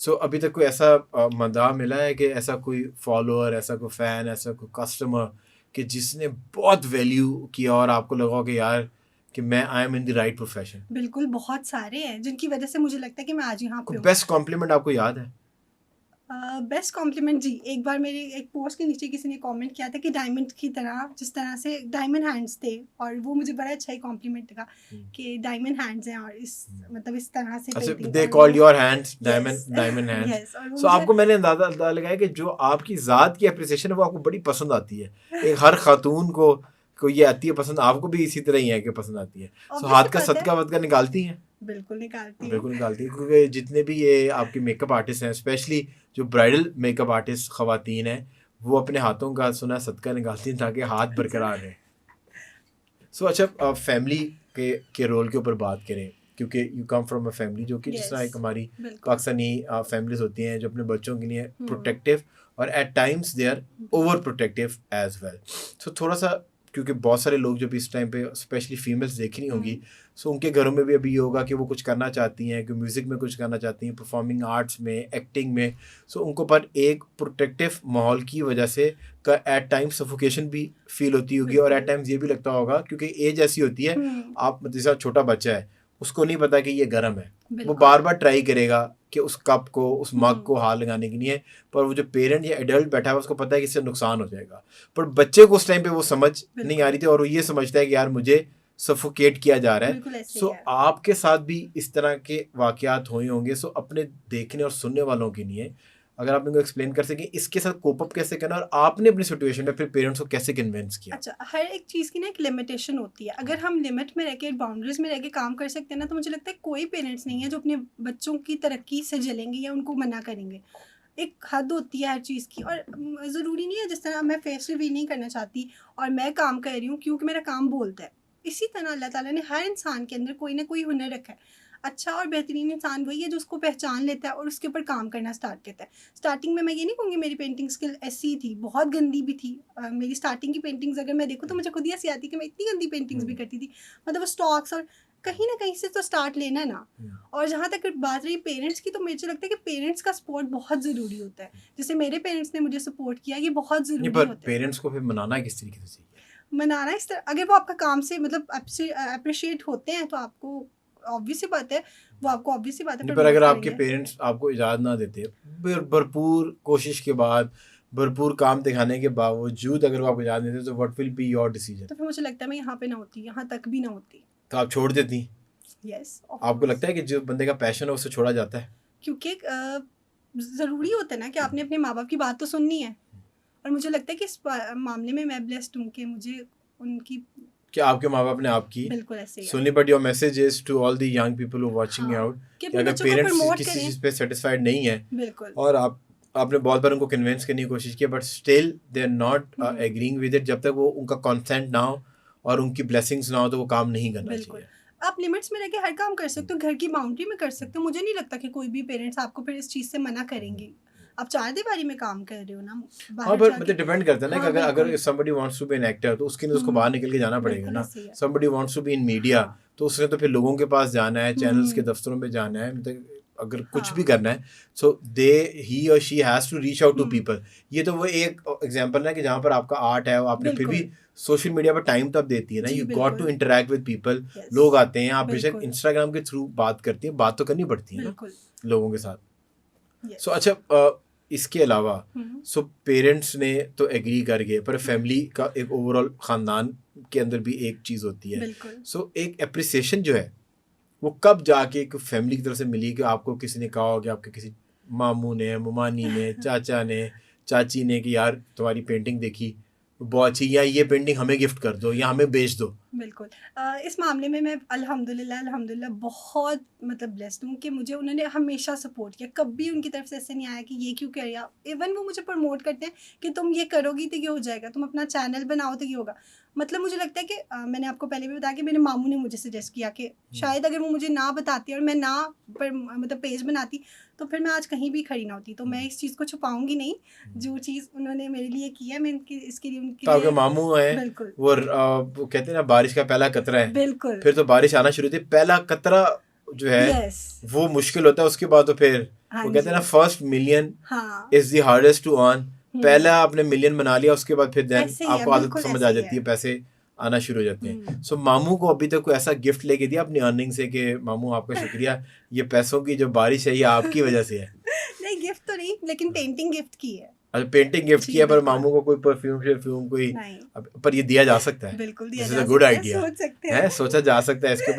सो अभी तक कोई ऐसा मदाह मिला है कि ऐसा कोई फॉलोअर, ऐसा कोई फ़ैन, ऐसा कोई कस्टमर कि जिसने बहुत वैल्यू किया और आपको लगा हो कि यार कि मैं I am in the right profession? बिल्कुल, बहुत सारे हैं जिनकी वजह से मुझे लगता है कि मैं आज यहाँ पे कोई हूँ। बेस्ट कॉम्प्लीमेंट आपको याद है? बेस्ट कॉम्प्लीमेंट जी, एक बार मेरी एक पोस्ट के नीचे किसी ने कमेंट किया था कि डायमंड की तरह, जिस तरह से डायमंड हैंड्स थे, और वो मुझे बड़ा अच्छा ही कॉम्प्लीमेंट लगा कि डायमंड हैंड्स हैं और इस मतलब इस तरह से अच्छा, पेंटिंग, दे और कॉल्ड वो your hands yes diamond hands. Yes और वो सो मुझे आपको मैंने अंदाजा लगाया कि जो आपकी ज़ात की अप्रिसिएशन है वो आपको बड़ी पसंद आती है। एक हर खातून को ये आती है पसंद, आपको भी इसी तरह ही है कि पसंद आती है। सो ऑब्वियस हाथ सी का बात है, सदका वदका निकालती हैं? बिल्कुल निकालती हूँ। बिल्कुल निकालती है, क्योंकि जितने भी ये आपके मेकअप आर्टिस्ट हैं, स्पेशली जो ब्राइडल मेकअप आर्टिस्ट खवातीन हैं, वो अपने हाथों का सुना सदका निकालती हैं ताकि हाथ बरकरार रहे। सो अच्छा, फैमिली के रोल के ऊपर बात करें, क्योंकि you come from a family जो कि जिस तरह एक यस, हमारी बिल्कुल। पाकिस्तानी फैमिलीज होती हैं जो अपने बच्चों के लिए हम्म, प्रोटेक्टिव और at times they are over protective as well. So थोड़ा सा, क्योंकि बहुत सारे लोग जो भी इस टाइम पे स्पेशली फीमेल्स देख रही होंगी, सो उनके घरों में भी अभी ये होगा कि वो कुछ करना चाहती हैं, कि म्यूज़िक में कुछ करना चाहती हैं, परफॉर्मिंग आर्ट्स में, एक्टिंग में। सो उनको पर एक प्रोटेक्टिव माहौल की वजह से का एट टाइम्स सफोकेशन भी फील होती होगी, और एट बिल्कुल। टाइम्स ये भी लगता होगा क्योंकि एज ऐसी होती है, हम्म, आप जैसा छोटा बच्चा है उसको नहीं पता कि ये गर्म है, वो बिल्कुल। बार बार ट्राई करेगा कि उस कप को, उस मग को हम्म, हाथ लगाने के लिए, पर वो जो पेरेंट या एडल्ट बैठा है उसको पता है कि इससे नुकसान हो जाएगा। पर बच्चे को उस टाइम पे वो समझ नहीं आ बिल्कुल, रही थी और वो ये समझता है कि यार मुझे सफोकेट किया जा रहा है। बिल्कुल ऐसे ही सो है। आपके साथ भी इस तरह के वाकयात हुए होंगे। सो अपने देखने और सुनने वालों के लिए अगर आप इनको एक्सप्लेन कर सकें इसके साथ कोप अप कैसे करना, और आपने अपनी सिचुएशन में फिर पेरेंट्स को कैसे कन्विंस किया? अच्छा, हर एक चीज़ की ना एक लिमिटेशन होती है। अगर हम लिमिट में रह के, बाउंड्रीज में रह के काम कर सकते हैं ना, तो मुझे लगता है कोई पेरेंट्स नहीं है जो अपने बच्चों की तरक्की से जलेंगे या उनको मना करेंगे। एक हद होती है हर चीज़ की, और ज़रूरी नहीं है जिस तरह मैं फेस रिवील नहीं करना चाहती और मैं काम कर रही हूँ क्योंकि मेरा काम बोलता है। इसी तरह अल्लाह ताला ने हर इंसान के अंदर कोई ना कोई हुनर रखा है। अच्छा और बेहतरीन इंसान वही है जो उसको पहचान लेता है और उसके ऊपर काम करना स्टार्ट करता है। स्टार्टिंग में मैं ये नहीं कहूँगी मेरी पेंटिंग स्किल ऐसी थी, बहुत गंदी भी थी। मेरी स्टार्टिंग की पेंटिंग्स अगर मैं देखूँ तो मुझे खुद ही हँसी आती कि मैं इतनी गंदी पेंटिंग्स भी करती थी। मतलब वो स्टॉक्स, और कहीं ना कहीं से तो स्टार्ट लेना है ना। और जहाँ तक बात रही पेरेंट्स की, तो मुझे लगता है कि पेरेंट्स का सपोर्ट बहुत ज़रूरी होता है। जैसे मेरे पेरेंट्स ने मुझे सपोर्ट किया, ये बहुत नहीं, ज़रूरी पर होता है। पेरेंट्स को फिर मनाना किस तरीके से चाहिए? मनाना इस तरह, अगर वो आपका काम से मतलब अप्रिशिएट होते हैं तो आपको ऑब्वियस सी बात है, वो आपको ऑब्वियस सी बात है नहीं, पर प्रमोट अगर आपके करेंगे। पेरेंट्स आपको इजाज़त ना देते, भरपूर कोशिश के बाद, भरपूर काम दिखाने के बावजूद अगर वो आपको इजाज़त देते, तो what will be your decision? तो फिर मुझे लगता है मैं यहाँ पे ना होती, यहाँ तक भी ना होती। तो आप छोड़ देती? यस, ऑफ आपको कोर्स। लगता है कि जो बंदे का पैशन है उससे छोड़ा जाता है? क्योंकि ज़रूरी होता है ना कि आपने अपने माँ बाप की बात तो सुननी है। और मुझे लगता है कि इस मामले में मैं ब्लेस्ड हूँ कि मुझे उनकी, कि आपके माँ बाप ने आपकी बिल्कुल ऐसे ही है। सुनी, but your message is to all the young people who watching हाँ, आउट कि कि अपने अगर बच्चों को पेरेंट्स प्रमोट किसी करें। चीज़ पे सेटिस्फाइड नहीं है, बिल्कुल। और आपने बहुत बार उनको कन्विंस करने की कोशिश की, but still they are not agreeing with it, जब तक वो उनका कंसेंट ना हो और उनकी ब्लेसिंग्स ना हो तो वो काम नहीं करना बिल्कुल, चाहिए। आप लिमिट्स में रह के हर काम कर सकते हो, घर की बाउंड्री में कर सकते हो। मुझे नहीं लगता कि कोई भी पेरेंट्स आपको फिर इस चीज़ से मना करेंगे। आप चारदीवारी में काम कर रहे हो ना, हाँ, बाहर पर जाके। मतलब डिपेंड करता है ना कि हाँ, अगर अगर बिल्कुल। Somebody wants to be an actor तो उसके लिए उसको बाहर निकल के जाना पड़ेगा बिल्कुल ना। ऐसे ही है। Somebody wants to be in media, हाँ। तो उसने तो फिर लोगों के पास जाना है, चैनल्स के हुँ, दफ्तरों में जाना है, मतलब अगर कुछ भी हाँ। करना है, सो दे ही और she has to reach out to हुँ, पीपल। ये तो वो एक एग्जांपल है कि जहाँ पर आपका आर्ट है, आपने फिर भी बिल्कुल। सोशल मीडिया पर टाइम तब देती है ना, जी, यू गॉट टू बिल्कुल। Interact with people. यस, लोग आते हैं, आप बेशक बिल्कुल, इंस्टाग्राम के थ्रू बात करती हैं, बात तो करनी पड़ती है ना बिल्कुल। लोगों के साथ। So yes. अच्छा, इसके अलावा हुँ, सो पेरेंट्स ने तो एग्री कर गए, पर फैमिली का एक ओवरऑल ख़ानदान के अंदर भी एक चीज़ होती है। बिल्कुल। सो एक अप्रिसिएशन जो है वो कब जाके एक फैमिली की तरफ से मिली, कि आपको किसी ने कहा हो कि आपके किसी मामू ने, ममानी ने, चाचा ने, चाची ने कि यार तुम्हारी पेंटिंग देखी बहुत अच्छी, या ये पेंटिंग हमें गिफ्ट कर दो या हमें बेच दो? बिल्कुल। इस मामले में मैं अल्हम्दुलिल्लाह बहुत मतलब ब्लेस्ड हूँ कि मुझे उन्होंने हमेशा सपोर्ट किया। कभी उनकी तरफ से ऐसे नहीं आया कि ये क्यों कर रही हो? इवन वो मुझे प्रमोट करते हैं कि तुम ये करोगी तो ये हो जाएगा, तुम अपना चैनल बनाओ तो ये होगा। मतलब मुझे लगता है कि मैंने आपको पहले भी बताया कि मेरे मामू ने मुझे सजेस्ट किया कि शायद अगर वो मुझे ना बताती और मैं ना पर मतलब पेज बनाती, तो फिर मैं आज कहीं भी खड़ी ना होती। तो मैं इस चीज़ को छुपाऊँगी नहीं, जो चीज़ उन्होंने मेरे लिए की है, मैं इनकी इसके लिए उनके तो आपके लिए मामू हैं, बिल्कुल, वो कहते हैं ना बारिश का पहला कतरा है, बिल्कुल। फिर तो बारिश आना शुरू थी, पहला कतरा जो है Yes. वो मुश्किल होता है, उसके बाद तो फिर हाँ वो कहते हैं ना जी। फर्स्ट मिलियन हाँ is the hardest to earn. पहला आपने मिलियन बना लिया, उसके बाद फिर देन ऐसे ही है, आपको आदत बिल्कुल समझ ऐसे आ ही जाती है, है। पैसे आना शुरू हो जाते हैं। सो मामू को अभी तक कोई ऐसा गिफ्ट लेके दिया अपनी अर्निंग से कि मामू आपका शुक्रिया, ये पैसों की जो बारिश है ये आपकी वजह से है? नहीं गिफ्ट तो नहीं, लेकिन पेंटिंग गिफ्ट की है। अच्छा पेंटिंग गिफ्ट जी, किया, पर बिल्कुल। मामू को कोई परफ्यूम कोई नहीं पर ये दिया जा सकता है। बिल्कुल दिया दिस इज जा अ गुड सकता है, आइडिया सोच सकते है, हैं। सोचा जा सकता है इसके ऊपर।